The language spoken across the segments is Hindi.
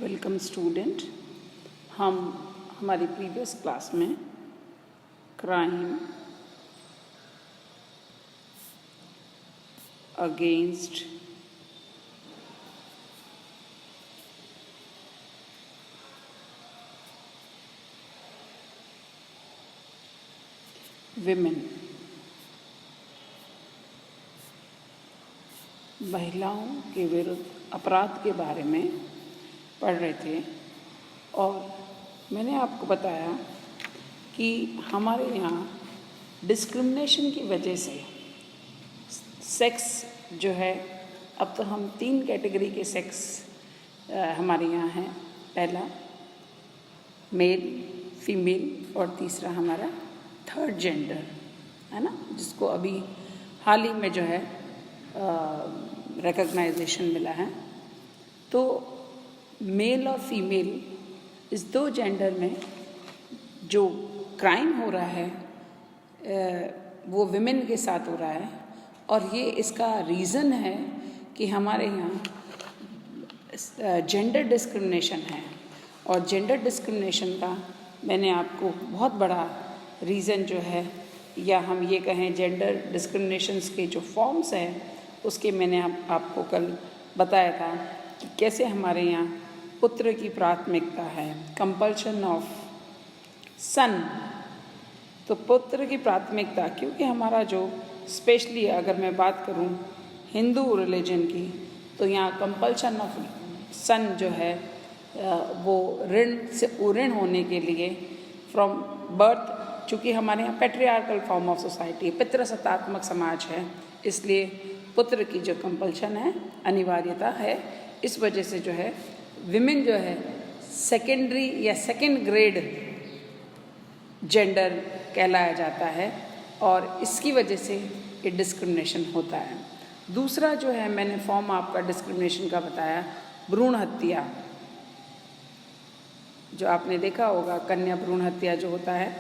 Welcome student. हम हमारी प्रीवियस क्लास में क्राइम अगेंस्ट विमेन, महिलाओं के विरुद्ध अपराध के बारे में पढ़ रहे थे और मैंने आपको बताया कि हमारे यहाँ डिस्क्रिमिनेशन की वजह से सेक्स जो है, अब तो हम 3 कैटेगरी के सेक्स हमारे यहाँ हैं। पहला मेल, फीमेल और तीसरा हमारा थर्ड जेंडर है ना, जिसको अभी हाल ही में जो है रिकग्नाइजेशन मिला है। तो मेल और फीमेल इस 2 जेंडर में जो क्राइम हो रहा है वो विमेन के साथ हो रहा है और ये इसका रीज़न है कि हमारे यहाँ जेंडर डिस्क्रिमिनेशन है। और जेंडर डिस्क्रिमिनेशन का मैंने आपको बहुत बड़ा रीज़न जो है, या हम ये कहें जेंडर डिस्क्रिमिनेशंस के जो फॉर्म्स हैं उसके मैंने आपको कल बताया था कि कैसे हमारे यहाँ पुत्र की प्राथमिकता है, कंपल्शन ऑफ सन। तो पुत्र की प्राथमिकता, क्योंकि हमारा जो स्पेशली अगर मैं बात करूं हिंदू रिलीजन की, तो यहाँ कंपल्शन ऑफ सन जो है वो ऋण से ऋण होने के लिए फ्रॉम बर्थ, चूँकि हमारे यहाँ पैट्रियार्कल फॉर्म ऑफ सोसाइटी, पितृसत्तात्मक समाज है, इसलिए पुत्र की जो कंपल्शन है, अनिवार्यता है, इस वजह से जो है विमेन जो है सेकेंडरी या सेकेंड ग्रेड जेंडर कहलाया जाता है और इसकी वजह से ये डिस्क्रिमिनेशन होता है। दूसरा जो है मैंने फॉर्म आपका डिस्क्रिमिनेशन का बताया, भ्रूण हत्या, जो आपने देखा होगा कन्या भ्रूण हत्या जो होता है।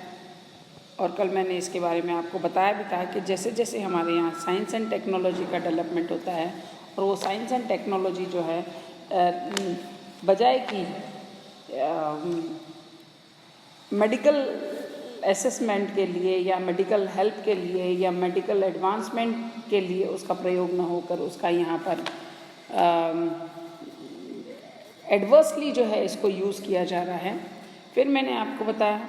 और कल मैंने इसके बारे में आपको बताया भी था कि जैसे जैसे हमारे यहाँ साइंस एंड टेक्नोलॉजी का डेवलपमेंट होता है और वो साइंस एंड टेक्नोलॉजी जो है बजाय कि मेडिकल असेसमेंट के लिए या मेडिकल हेल्प के लिए या मेडिकल एडवांसमेंट के लिए उसका प्रयोग न होकर उसका यहाँ पर एडवर्सली जो है इसको यूज़ किया जा रहा है। फिर मैंने आपको बताया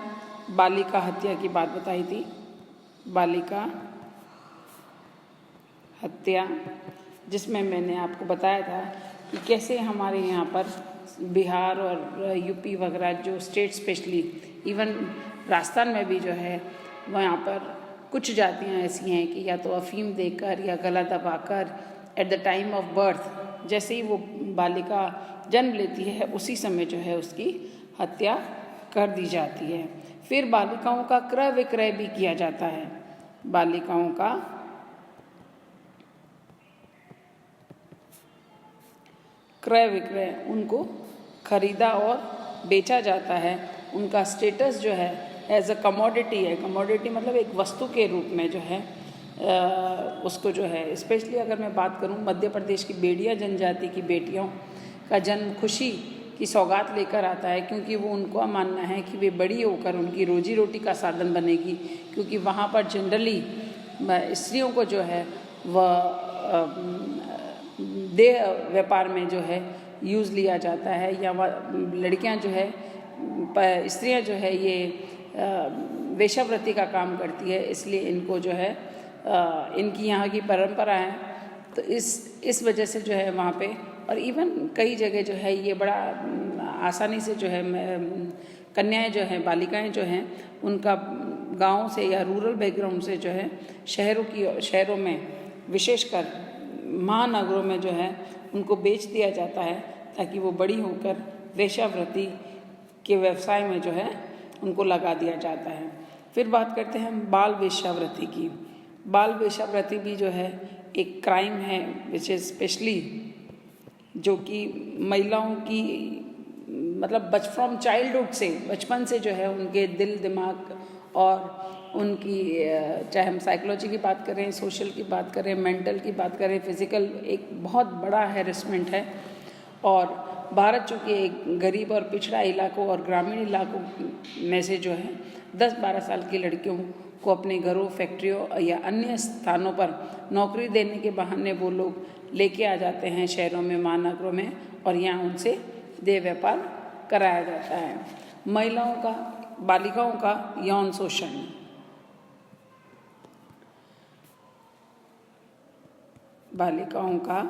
बालिका हत्या की बात बताई थी, बालिका हत्या, जिसमें मैंने आपको बताया था कि कैसे हमारे यहाँ पर बिहार और यूपी वगैरह जो स्टेट, स्पेशली इवन राजस्थान में भी जो है वहाँ पर कुछ जातियाँ ऐसी हैं कि या तो अफीम देकर या गला दबाकर at the time of birth, जैसे ही वो बालिका जन्म लेती है उसी समय जो है उसकी हत्या कर दी जाती है। फिर बालिकाओं का क्रय विक्रय भी किया जाता है, बालिकाओं का क्रय विक्रय, उनको खरीदा और बेचा जाता है। उनका स्टेटस जो है एज अ कमोडिटी है, कमोडिटी मतलब एक वस्तु के रूप में जो है उसको जो है, स्पेशली अगर मैं बात करूं मध्य प्रदेश की बेड़िया जनजाति की बेटियों का जन्म खुशी की सौगात लेकर आता है, क्योंकि वो उनको मानना है कि वे बड़ी होकर उनकी रोजी रोटी का साधन बनेगी, क्योंकि वहाँ पर जनरली स्त्रियों को जो है वह देह व्यापार में जो है यूज़ लिया जाता है, या लड़कियां जो है, स्त्रियां जो है ये वेश्यावृत्ति का काम करती है, इसलिए इनको जो है इनकी यहाँ की परंपरा है। तो इस वजह से जो है वहाँ पे, और इवन कई जगह जो है ये बड़ा आसानी से जो है कन्याएं जो हैं, बालिकाएं जो हैं, उनका गांव से या रूरल बैकग्राउंड से जो है शहरों में विशेषकर महानगरों में जो है उनको बेच दिया जाता है, ताकि वो बड़ी होकर वेश्यावृत्ति के व्यवसाय में जो है उनको लगा दिया जाता है। फिर बात करते हैं हम बाल वेश्यावृत्ति की। बाल वेश्यावृत्ति भी जो है एक क्राइम है विच इज़ स्पेशली, जो कि महिलाओं की मतलब फ्रॉम चाइल्डहुड से, बचपन से जो है उनके दिल दिमाग और उनकी, चाहे हम साइकोलॉजी की बात करें, सोशल की बात करें, मेंटल की बात करें, फिज़िकल, एक बहुत बड़ा हैरेसमेंट है। और भारत चूँकि एक गरीब और पिछड़ा इलाकों और ग्रामीण इलाकों में से जो है 10-12 साल की लड़कियों को अपने घरों, फैक्ट्रियों या अन्य स्थानों पर नौकरी देने के बहाने वो लोग लेके आ जाते हैं शहरों में, महानगरों में, और यहाँ उनसे देह व्यापार कराया जाता है। महिलाओं का, बालिकाओं का यौन शोषण। बालिकाओं का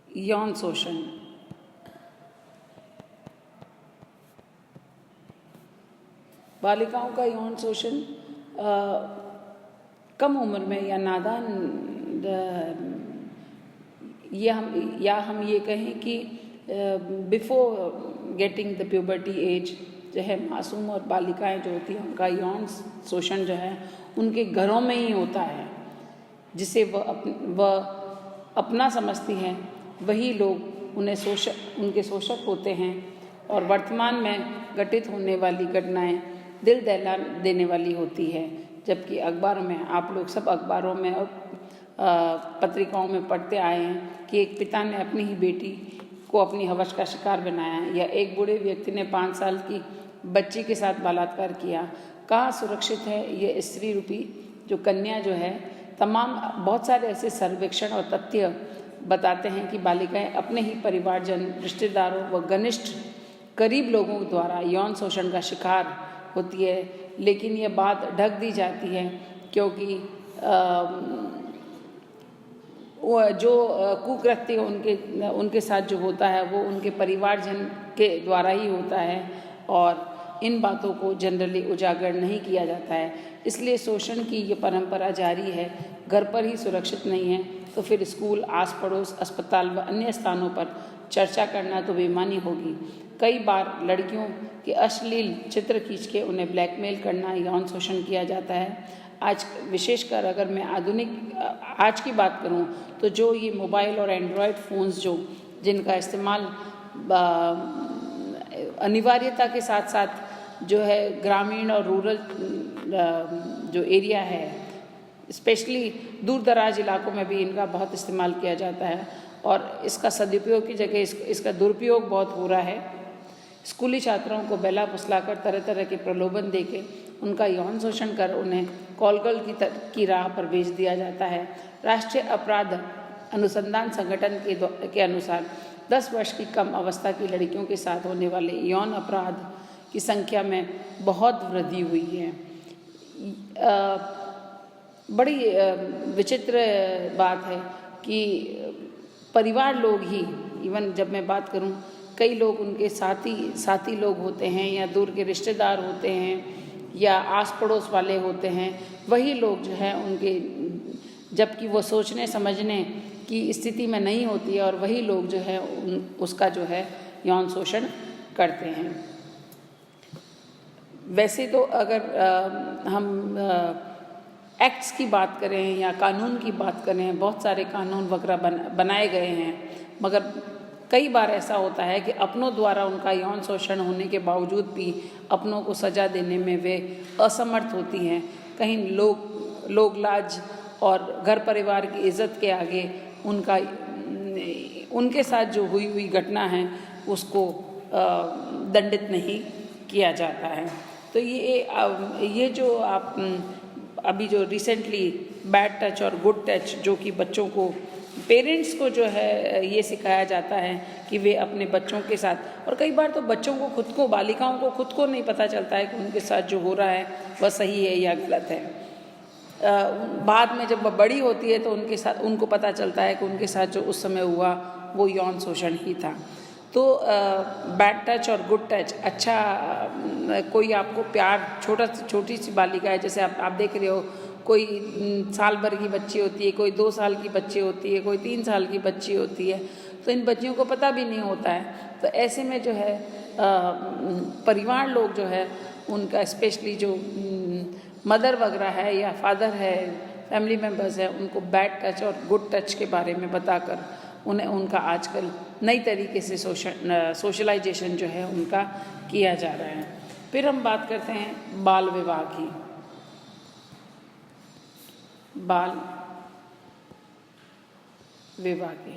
यौन शोषण। बालिकाओं का यौन शोषण कम उम्र में या नादान हम ये कहें कि before getting the puberty as जो है, मासूम और बालिकाएं जो होती हैं उनका यौन शोषण जो है उनके घरों में ही होता है, जिसे वह अपना समझती हैं, वही लोग उनके शोषक होते हैं। और वर्तमान में घटित होने वाली घटनाएं दिल दहला देने वाली होती है, जबकि अखबारों में, आप लोग सब अखबारों में और पत्रिकाओं में पढ़ते आए हैं कि एक पिता ने अपनी ही बेटी को अपनी हवस का शिकार बनाया, या एक बूढ़े व्यक्ति ने 5 साल की बच्ची के साथ बलात्कार किया। कहाँ सुरक्षित है ये स्त्री रूपी जो कन्या जो है? बहुत सारे ऐसे सर्वेक्षण और तथ्य बताते हैं कि बालिकाएं अपने ही परिवारजन, रिश्तेदारों व घनिष्ठ करीब लोगों द्वारा यौन शोषण का शिकार होती है, लेकिन ये बात ढक दी जाती है क्योंकि वो जो कुकृत्य उनके साथ जो होता है वो उनके परिवारजन के द्वारा ही होता है, और इन बातों को जनरली उजागर नहीं किया जाता है। इसलिए शोषण की ये परंपरा जारी है। घर पर ही सुरक्षित नहीं है तो फिर स्कूल, आस पड़ोस, अस्पताल व अन्य स्थानों पर चर्चा करना तो बेईमानी होगी। कई बार लड़कियों के अश्लील चित्र खींच के उन्हें ब्लैकमेल करना, यौन शोषण किया जाता है। आज विशेषकर अगर मैं आज की बात करूं तो जो ये मोबाइल और एंड्रॉयड फ़ोन्स जिनका इस्तेमाल अनिवार्यता के साथ साथ जो है ग्रामीण और रूरल जो एरिया है, स्पेशली दूर दराज इलाकों में भी इनका बहुत इस्तेमाल किया जाता है, और इसका सदुपयोग की जगह इसका दुरुपयोग बहुत हो रहा है। स्कूली छात्राओं को बेला फुसलाकर तरह तरह के प्रलोभन देके उनका यौन शोषण कर उन्हें कॉलगल की राह पर भेज दिया जाता है। राष्ट्रीय अपराध अनुसंधान संगठन के अनुसार 10 वर्ष की कम अवस्था की लड़कियों के साथ होने वाले यौन अपराध की संख्या में बहुत वृद्धि हुई है। बड़ी विचित्र बात है कि परिवार लोग ही, इवन जब मैं बात करूं, कई लोग उनके साथी लोग होते हैं, या दूर के रिश्तेदार होते हैं, या आस पड़ोस वाले होते हैं, वही लोग जो है उनके, जबकि वो सोचने समझने की स्थिति में नहीं होती है, और वही लोग जो है उसका जो है यौन शोषण करते हैं। वैसे तो अगर हम एक्ट्स की बात करें या कानून की बात करें, बहुत सारे कानून वगैरह बनाए गए हैं, मगर कई बार ऐसा होता है कि अपनों द्वारा उनका यौन शोषण होने के बावजूद भी अपनों को सज़ा देने में वे असमर्थ होती हैं। कहीं लोग लाज और घर परिवार की इज़्ज़त के आगे उनके साथ जो हुई घटना है उसको दंडित नहीं किया जाता है। तो ये जो आप अभी जो रिसेंटली बैड टच और गुड टच, जो कि बच्चों को, पेरेंट्स को जो है ये सिखाया जाता है कि वे अपने बच्चों के साथ, और कई बार तो बच्चों को खुद को, बालिकाओं को खुद को नहीं पता चलता है कि उनके साथ जो हो रहा है वह सही है या गलत है। बाद में जब वह बड़ी होती है तो उनको पता चलता है कि उनके साथ जो उस समय हुआ वो यौन शोषण ही था। तो बैड टच और गुड टच, अच्छा कोई आपको प्यार, छोटी सी बालिका है, जैसे आप देख रहे हो, कोई साल भर की बच्ची होती है, कोई 2 साल की बच्ची होती है, कोई 3 साल की बच्ची होती है, तो इन बच्चियों को पता भी नहीं होता है। तो ऐसे में जो है परिवार लोग जो है उनका, स्पेशली जो मदर वगैरह है या फादर है, फैमिली मेम्बर्स है, उनको बैड टच और गुड टच के बारे में बताकर उन्हें उनका आजकल नई तरीके से सोशलाइजेशन जो है उनका किया जा रहा है। फिर हम बात करते हैं बाल विवाह की। बाल विवाह के।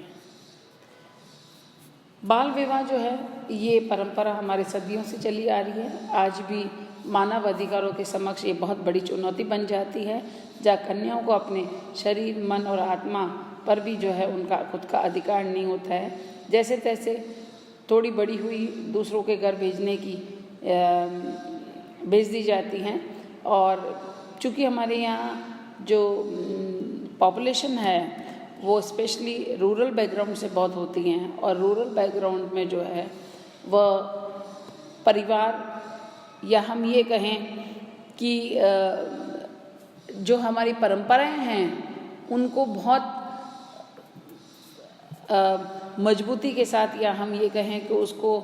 बाल विवाह जो है ये परंपरा हमारे सदियों से चली आ रही है। आज भी मानव अधिकारों के समक्ष ये बहुत बड़ी चुनौती बन जाती है, जहाँ कन्याओं को अपने शरीर, मन और आत्मा पर भी जो है उनका खुद का अधिकार नहीं होता है। जैसे तैसे थोड़ी बड़ी हुई दूसरों के घर भेज दी जाती हैं। और चूँकि हमारे यहाँ जो पॉपुलेशन है वो स्पेशली रूरल बैकग्राउंड से बहुत होती हैं, और रूरल बैकग्राउंड में जो है वह परिवार, या हम ये कहें कि जो हमारी परंपराएं हैं उनको बहुत मजबूती के साथ, या हम ये कहें कि उसको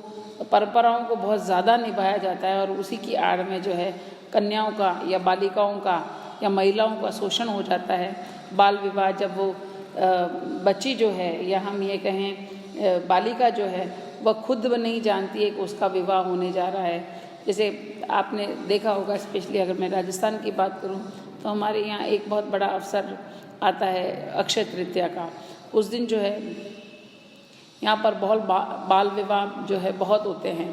परंपराओं को बहुत ज़्यादा निभाया जाता है, और उसी की आड़ में जो है कन्याओं का या बालिकाओं का या महिलाओं का शोषण हो जाता है। बाल विवाह, जब वो बच्ची जो है या हम ये कहें बालिका जो है वह खुद नहीं जानती है कि उसका विवाह होने जा रहा है। जैसे आपने देखा होगा, स्पेशली अगर मैं राजस्थान की बात करूं तो हमारे यहाँ एक बहुत बड़ा अवसर आता है अक्षय तृतीया का। उस दिन जो है यहाँ पर बहुत बाल विवाह जो है बहुत होते हैं।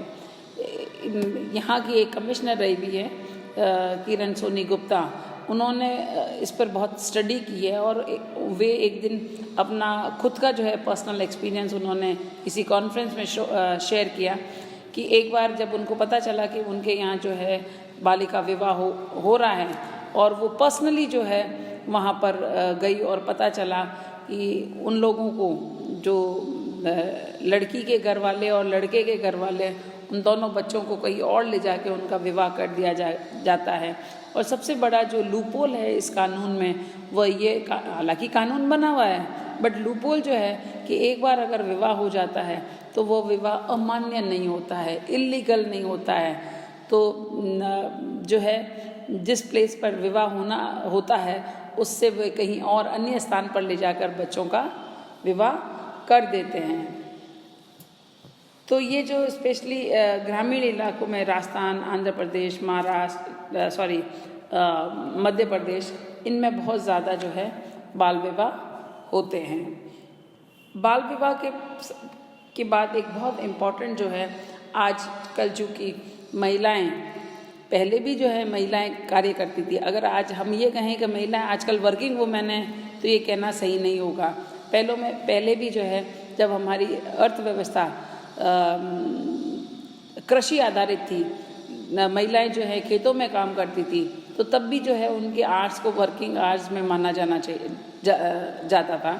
यहाँ की एक कमिश्नर रही भी है किरण सोनी गुप्ता, उन्होंने इस पर बहुत स्टडी की है, और वे एक दिन अपना खुद का जो है पर्सनल एक्सपीरियंस उन्होंने किसी कॉन्फ्रेंस में शेयर किया कि एक बार जब उनको पता चला कि उनके यहाँ जो है बालिका विवाह हो रहा है, और वो पर्सनली जो है वहाँ पर गई, और पता चला कि उन लोगों को जो लड़की के घर वाले और लड़के के घर वाले, उन दोनों बच्चों को कहीं और ले जाके उनका विवाह कर दिया जाता है। और सबसे बड़ा जो लूपहोल है इस कानून में वह ये, हालांकि कानून बना हुआ है, बट लूपहोल जो है कि एक बार अगर विवाह हो जाता है तो वो विवाह अमान्य नहीं होता है, इल्लीगल नहीं होता है। तो जो है जिस प्लेस पर विवाह होता है उससे वे कहीं और अन्य स्थान पर ले जाकर बच्चों का विवाह कर देते हैं। तो ये जो स्पेशली ग्रामीण इलाकों में राजस्थान, आंध्र प्रदेश, महाराष्ट्र, मध्य प्रदेश, इनमें बहुत ज़्यादा जो है बाल विवाह होते हैं। बाल विवाह के बाद एक बहुत इम्पॉर्टेंट जो है, आजकल चूँकि महिलाएं, पहले भी जो है महिलाएं कार्य करती थी। अगर आज हम ये कहें कि महिलाएं आजकल वर्किंग वुमेन है तो ये कहना सही नहीं होगा। पहले भी जो है जब हमारी अर्थव्यवस्था कृषि आधारित थी, महिलाएं जो है खेतों में काम करती थी, तो तब भी जो है उनके आर्ट्स को वर्किंग आर्ट्स में माना जाता था।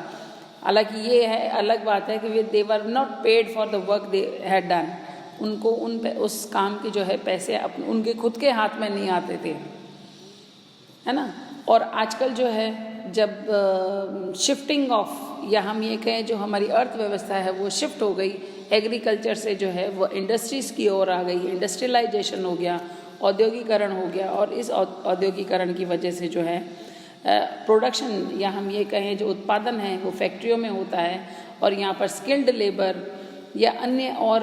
हालांकि ये है अलग बात है कि they were not paid for the work they had done, उनको उस काम के जो है पैसे उनके खुद के हाथ में नहीं आते थे, है ना। और आजकल जो है जब शिफ्टिंग ऑफ, या हम ये कहें जो हमारी अर्थव्यवस्था है वो शिफ्ट हो गई, एग्रीकल्चर से जो है वो इंडस्ट्रीज़ की ओर आ गई, इंडस्ट्रियलाइजेशन हो गया, औद्योगिकरण हो गया, और इस औद्योगिकरण की वजह से जो है प्रोडक्शन, या हम ये कहें जो उत्पादन है वो फैक्ट्रियों में होता है, और यहाँ पर स्किल्ड लेबर या अन्य और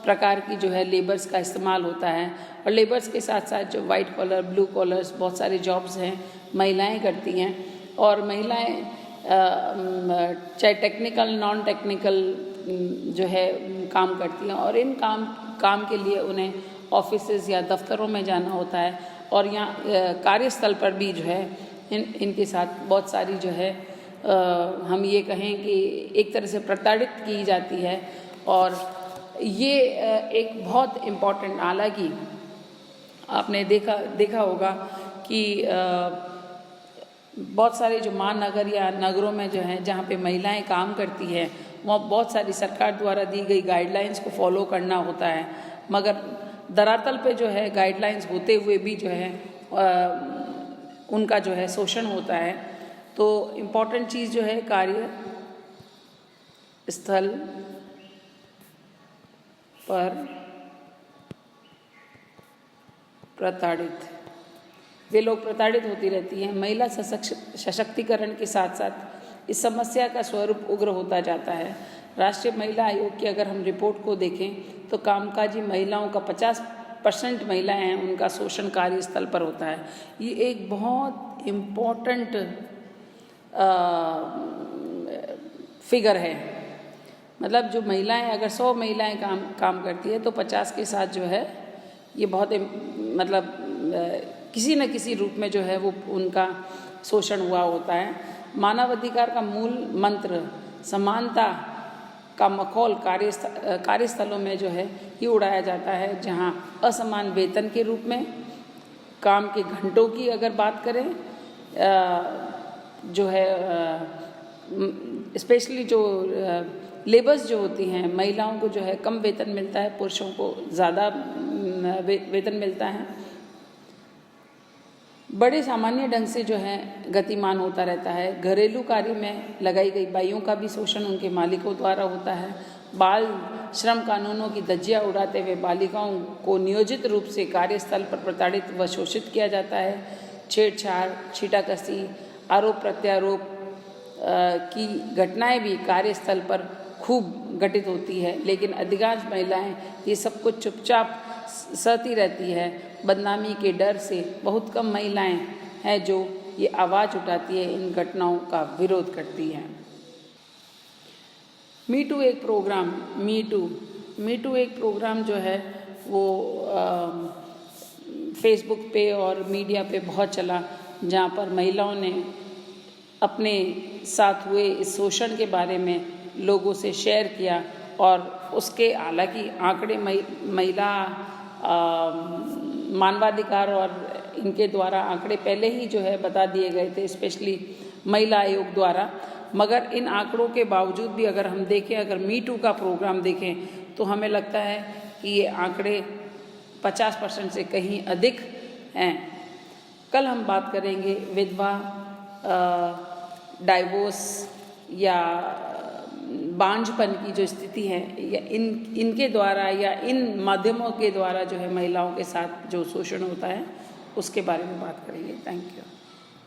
प्रकार की जो है लेबर्स का इस्तेमाल होता है। और लेबर्स के साथ साथ जो वाइट कॉलर, ब्लू कॉलर्स, बहुत सारे जॉब्स हैं महिलाएं करती हैं। और महिलाएं चाहे टेक्निकल, नॉन टेक्निकल जो है काम करती हैं, और इन काम के लिए उन्हें ऑफिसेज या दफ्तरों में जाना होता है, और यहाँ कार्यस्थल पर भी जो है इनके साथ बहुत सारी जो है हम ये कहें कि एक तरह से प्रताड़ित की जाती है। और ये एक बहुत इम्पॉर्टेंट, हालांकि आपने देखा होगा कि बहुत सारे जो महानगर या नगरों में जो है जहाँ पे महिलाएं काम करती है, वहाँ बहुत सारी सरकार द्वारा दी गई गाइडलाइंस को फॉलो करना होता है, मगर धरातल पे जो है गाइडलाइंस होते हुए भी जो है उनका जो है शोषण होता है। तो इम्पॉर्टेंट चीज़ जो है कार्य स्थल पर प्रताड़ित, वे लोग प्रताड़ित होती रहती हैं। महिला सशक्तिकरण के साथ साथ इस समस्या का स्वरूप उग्र होता जाता है। राष्ट्रीय महिला आयोग की अगर हम रिपोर्ट को देखें तो कामकाजी महिलाओं का 50% महिलाएं हैं, उनका शोषण कार्यस्थल पर होता है। ये एक बहुत इम्पोर्टेंट फिगर है। मतलब जो महिलाएं, अगर 100 महिलाएं काम करती है तो 50 के साथ जो है ये बहुत मतलब किसी न किसी रूप में जो है वो उनका शोषण हुआ होता है। मानवाधिकार का मूल मंत्र समानता का मखौल कार्यस्थलों में जो है ये उड़ाया जाता है, जहाँ असमान वेतन के रूप में, काम के घंटों की अगर बात करें जो है स्पेशली जो लेबर्स जो होती हैं, महिलाओं को जो है कम वेतन मिलता है, पुरुषों को ज़्यादा वेतन मिलता है। बड़े सामान्य ढंग से जो है गतिमान होता रहता है। घरेलू कार्य में लगाई गई बाइयों का भी शोषण उनके मालिकों द्वारा होता है। बाल श्रम कानूनों की धज्जियां उड़ाते हुए बालिकाओं को नियोजित रूप से कार्यस्थल पर प्रताड़ित व शोषित किया जाता है। छेड़छाड़, छीटाकशी, आरोप प्रत्यारोप की घटनाएं भी कार्यस्थल पर खूब घटित होती है, लेकिन अधिकांश महिलाएं ये सब कुछ चुपचाप सहती रहती है। बदनामी के डर से बहुत कम महिलाएं हैं जो ये आवाज़ उठाती है, इन घटनाओं का विरोध करती हैं। मी टू एक प्रोग्राम, मी टू एक प्रोग्राम जो है वो फेसबुक पे और मीडिया पे बहुत चला, जहाँ पर महिलाओं ने अपने साथ हुए इस शोषण के बारे में लोगों से शेयर किया। और उसके हालांकि आंकड़े महिला मानवाधिकार और इनके द्वारा आंकड़े पहले ही जो है बता दिए गए थे, स्पेशली महिला आयोग द्वारा, मगर इन आंकड़ों के बावजूद भी अगर हम देखें, अगर मी टू का प्रोग्राम देखें तो हमें लगता है कि ये आंकड़े 50% से कहीं अधिक हैं। कल हम बात करेंगे विधवा, डाइवोर्स या बांझपन की जो स्थिति है, या इनके द्वारा या इन माध्यमों के द्वारा जो है महिलाओं के साथ जो शोषण होता है उसके बारे में बात करेंगे। Thank you.